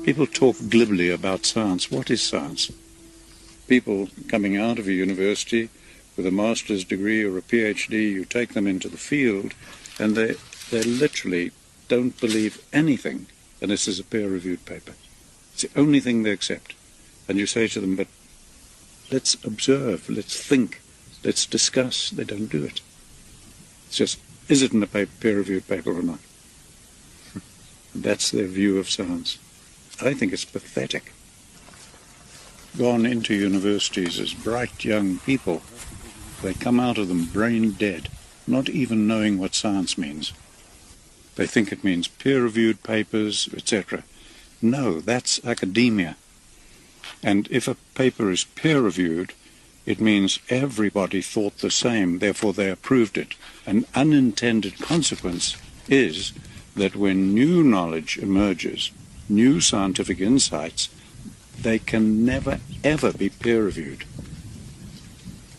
People talk glibly about science. What is science? People coming out of a university with a master's degree or a PhD, you take them into the field and they literally don't believe anything unless there's a peer-reviewed paper. It's the only thing they accept. And you say to them, but let's observe, let's think, let's discuss. They don't do it. It's just, is it in a peer-reviewed paper or not? That's their view of science. I think it's pathetic. Gone into universities as bright young people, they come out of them brain dead, not even knowing what science means. They think it means peer-reviewed papers, etc. No, that's academia. And if a paper is peer-reviewed, it means everybody thought the same, therefore they approved it. An unintended consequence is that when new knowledge emerges, new scientific insights, they can never, ever be peer-reviewed.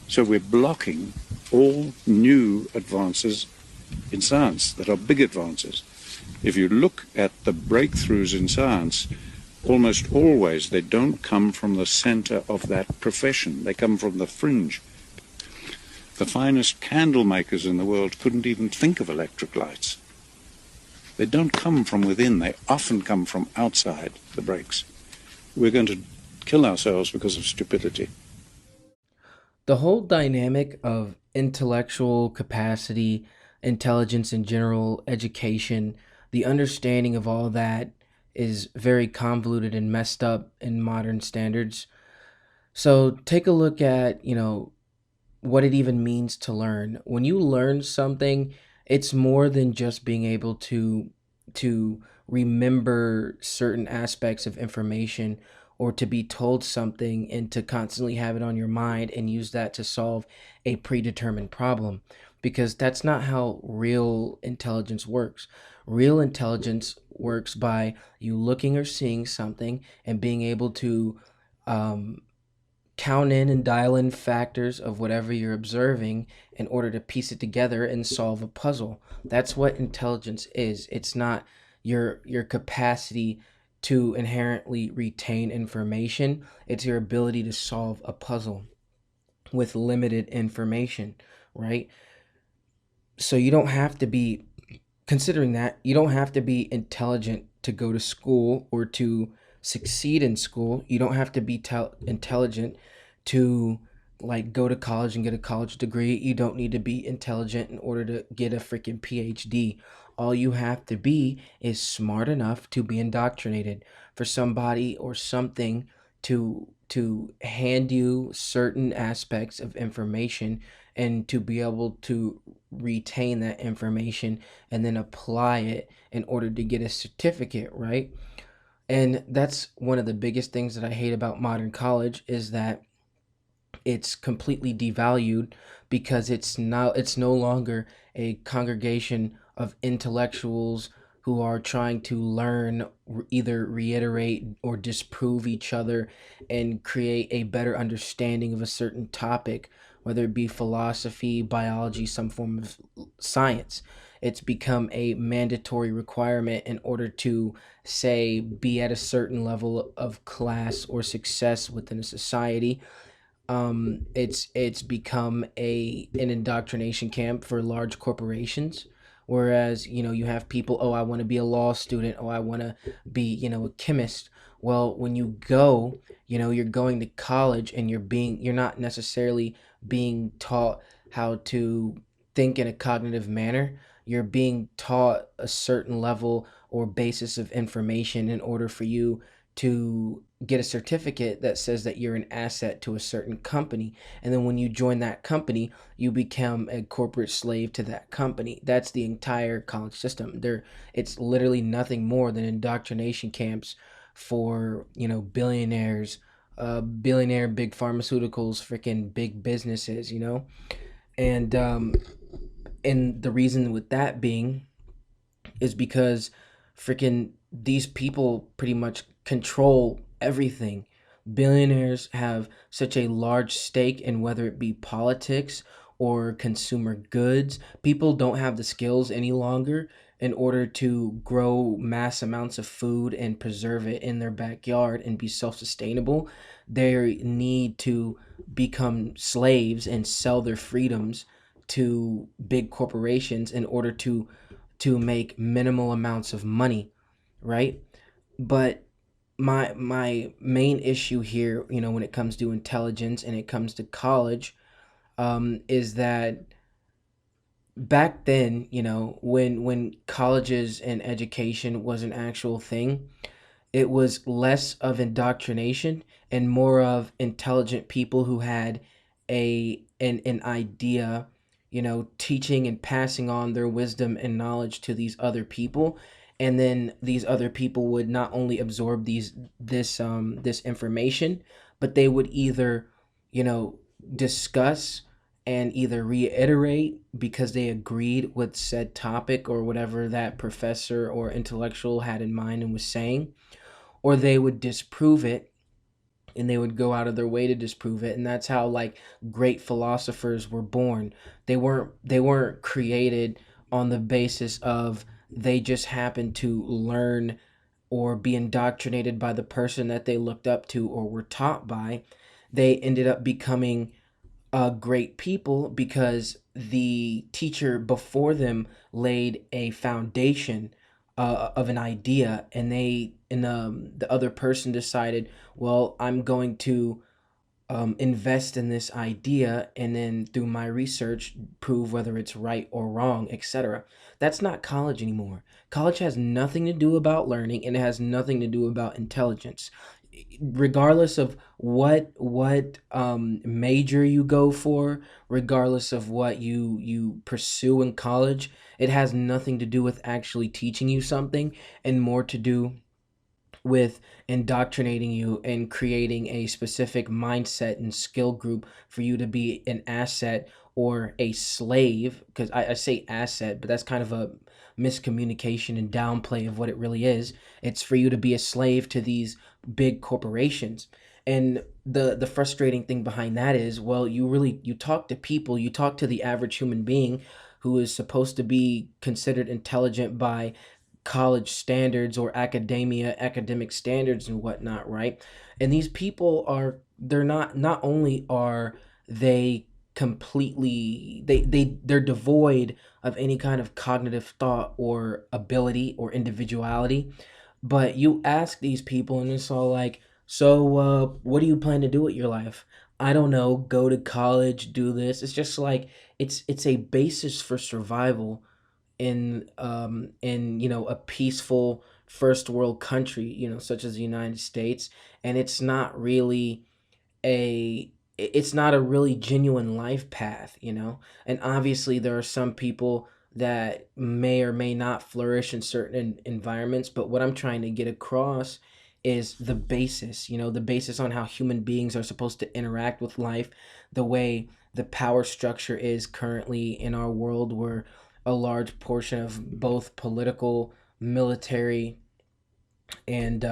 So we're blocking all new advances in science that are big advances. If you look at the breakthroughs in science, almost always they don't come from the center of that profession. They come from the fringe. The finest candle makers in the world couldn't even think of electric lights. They don't come from within. They often come from outside the breaks. We're going to kill ourselves because of stupidity. The whole dynamic of intellectual capacity, intelligence in general, education, the understanding of all that is very convoluted and messed up in modern standards. So take a look at, what it even means to learn. When you learn something, it's more than just being able to remember certain aspects of information or to be told something and to constantly have it on your mind and use that to solve a predetermined problem, because that's not how real intelligence works. Real intelligence works by you looking or seeing something and being able to um, count in and dial in factors of whatever you're observing in order to piece it together and solve a puzzle. That's what intelligence is. It's not your capacity to inherently retain information. It's your ability to solve a puzzle with limited information, right? So you don't have to be considering that you don't have to be intelligent to go to school or to succeed in school. You don't have to be intelligent to like go to college and get a college degree. You don't need to be intelligent in order to get a freaking PhD. All you have to be is smart enough to be indoctrinated, for somebody or something to hand you certain aspects of information and to be able to retain that information and then apply it in order to get a certificate, right? And that's one of the biggest things that I hate about modern college is that it's completely devalued because it's no longer a congregation of intellectuals who are trying to learn, either reiterate or disprove each other and create a better understanding of a certain topic, whether it be philosophy, biology, some form of science. It's become a mandatory requirement in order to, say, be at a certain level of class or success within a society. It's become an indoctrination camp for large corporations, whereas you have people, oh, I want to be a law student, oh, I want to be a chemist. Well, when you go, you're going to college and you're not necessarily being taught how to think in a cognitive manner. You're being taught a certain level or basis of information in order for you to get a certificate that says that you're an asset to a certain company. And then when you join that company, you become a corporate slave to that company. That's the entire college system. It's literally nothing more than indoctrination camps for, billionaires, billionaire big pharmaceuticals, freaking big businesses, And and the reason with that being is because freaking these people pretty much control everything. Billionaires have such a large stake in whether it be politics or consumer goods. People don't have the skills any longer in order to grow mass amounts of food and preserve it in their backyard and be self-sustainable, they need to become slaves and sell their freedoms to big corporations in order to make minimal amounts of money, right? But my main issue here, when it comes to intelligence and it comes to college, is that back then, when colleges and education was an actual thing, it was less of indoctrination and more of intelligent people who had an idea, teaching and passing on their wisdom and knowledge to these other people. And then these other people would not only absorb this information, but they would either, you know discuss and either reiterate because they agreed with said topic or whatever that professor or intellectual had in mind and was saying, or they would disprove it, and they would go out of their way to disprove it. And that's how, like, great philosophers were born. They weren't created on the basis of they just happened to learn or be indoctrinated by the person that they looked up to or were taught by. They ended up becoming great people because the teacher before them laid a foundation of an idea, and the other person decided, well, I'm going to invest in this idea, and then through my research prove whether it's right or wrong, etc. That's not college anymore. College has nothing to do about learning, and it has nothing to do about intelligence. Regardless of what major you go for, regardless of what you pursue in college, it has nothing to do with actually teaching you something, and more to do with indoctrinating you and creating a specific mindset and skill group for you to be an asset or a slave. Because I say asset, but that's kind of a miscommunication and downplay of what it really is. It's for you to be a slave to these big corporations. And the frustrating thing behind that is, well, you talk to people, you talk to the average human being who is supposed to be considered intelligent by college standards or academic standards and whatnot, right? And these people they're not only are they completely they're devoid of any kind of cognitive thought or ability or individuality. But you ask these people and it's all like, so what do you plan to do with your life? I don't know, go to college, do this. It's just like, it's a basis for survival in a peaceful first world country, such as the United States. And it's not a really genuine life path, and obviously there are some people that may or may not flourish in certain environments. But what I'm trying to get across is the basis on how human beings are supposed to interact with life, the way the power structure is currently in our world, where a large portion of both political, military, and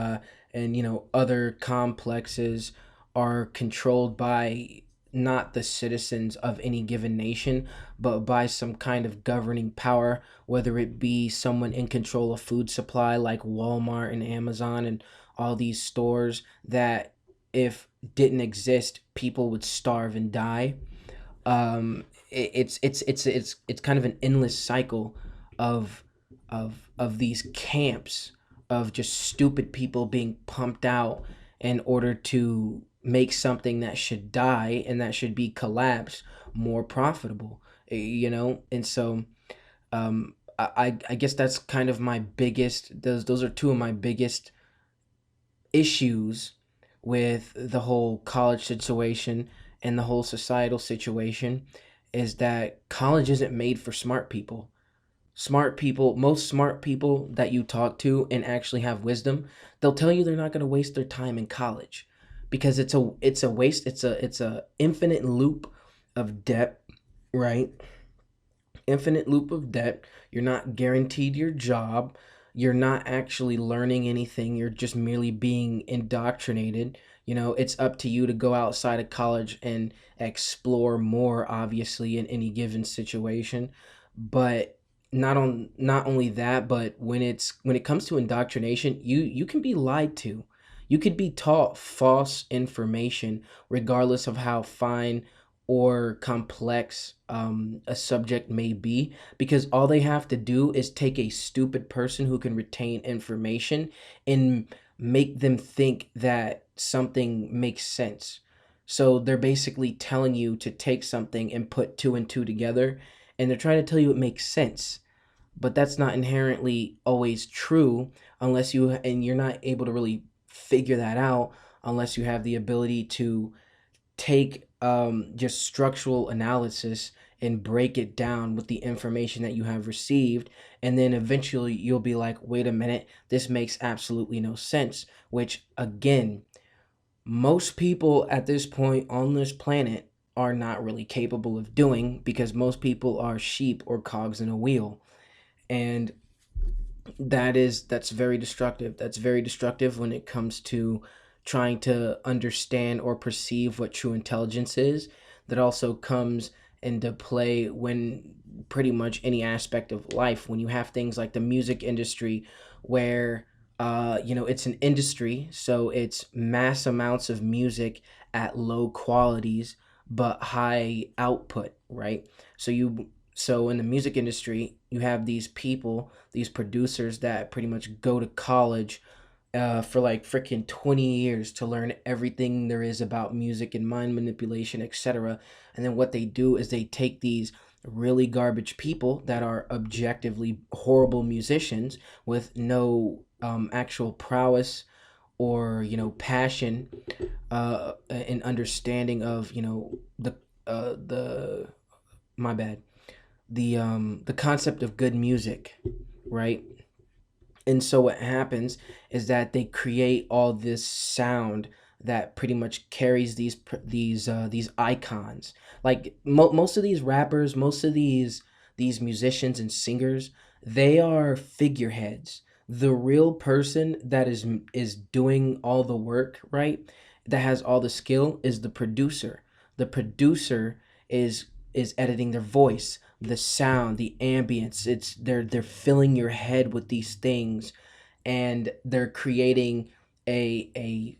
other complexes are controlled by not the citizens of any given nation, but by some kind of governing power, whether it be someone in control of food supply like Walmart and Amazon and all these stores that, if didn't exist, people would starve and die. It's kind of an endless cycle of of these camps of just stupid people being pumped out in order to make something that should die and that should be collapsed more profitable. And so I guess that's kind of my biggest, those are two of my biggest issues with the whole college situation and the whole societal situation, is that college isn't made for smart people. Most smart people that you talk to and actually have wisdom, they'll tell you they're not going to waste their time in college because it's a waste. It's a infinite loop of debt, right? Infinite loop of debt. You're not guaranteed your job. You're not actually learning anything. You're just merely being indoctrinated. It's up to you to go outside of college and explore more, obviously, in any given situation. But not only that, but when it comes to indoctrination, you can be lied to. You could be taught false information regardless of how fine or complex a subject may be, because all they have to do is take a stupid person who can retain information and make them think that something makes sense. So they're basically telling you to take something and put two and two together, and they're trying to tell you it makes sense, but that's not inherently always true unless you and you're not able to really figure that out unless you have the ability to take just structural analysis and break it down with the information that you have received, and then eventually you'll be like, wait a minute, this makes absolutely no sense, which again, most people at this point on this planet are not really capable of doing, because most people are sheep or cogs in a wheel. And that's very destructive. That's very destructive when it comes to trying to understand or perceive what true intelligence is. That also comes into play when pretty much any aspect of life, when you have things like the music industry, where it's an industry, so it's mass amounts of music at low qualities but high output, right? So in the music industry, you have these people, these producers that pretty much go to college for like freaking 20 years to learn everything there is about music and mind manipulation, etc. And then what they do is they take these really garbage people that are objectively horrible musicians with no actual prowess or passion and understanding of the my bad the concept of good music, right? And so what happens is that they create all this sound that pretty much carries these icons. Like most of these rappers, most of these musicians and singers, they are figureheads. The real person that is doing all the work, right? That has all the skill is the producer. The producer is editing their voice, the sound, the ambience. They're filling your head with these things, and they're creating a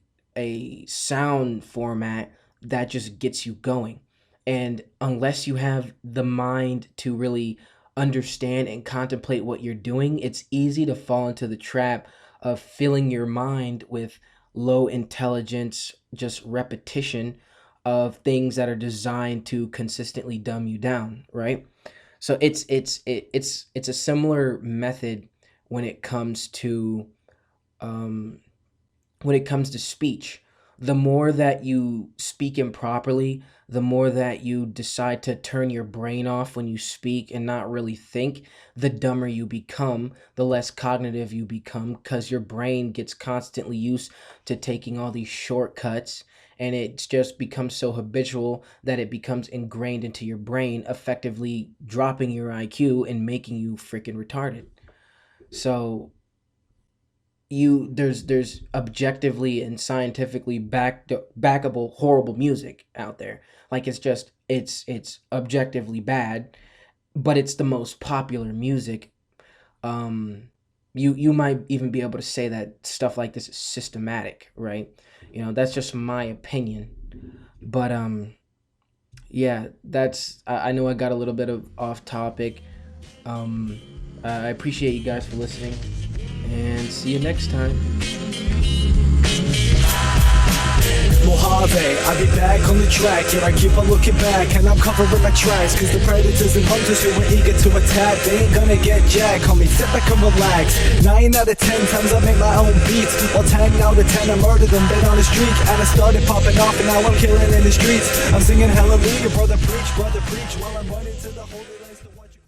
sound format that just gets you going. And unless you have the mind to really understand and contemplate what you're doing, it's easy to fall into the trap of filling your mind with low intelligence, just repetition of things that are designed to consistently dumb you down, right? So it's a similar method when it comes to um, speech. The more that you speak improperly, the more that you decide to turn your brain off when you speak and not really think, the dumber you become, the less cognitive you become, because your brain gets constantly used to taking all these shortcuts, and it just becomes so habitual that it becomes ingrained into your brain, effectively dropping your IQ and making you freaking retarded. So there's objectively and scientifically backable horrible music out there. Like it's objectively bad, but it's the most popular music. um you might even be able to say that stuff like this is systematic, right? That's just my opinion. But yeah, that's I know I got a little bit of off topic. um I appreciate you guys for listening, and see you next time. Mojave, I'll be back on the track. Yeah, I keep on looking back, and I'm covering my tracks. Cause the predators and hunters who are eager to attack, they ain't gonna get jack. Homie, sit back and relax. 9 out of 10 times I make my own beats, while 10 out of 10 I murdered them dead on the street. And I started popping off, and now I'm killing in the streets. I'm singing hallelujah, brother preach while I'm running to the holy.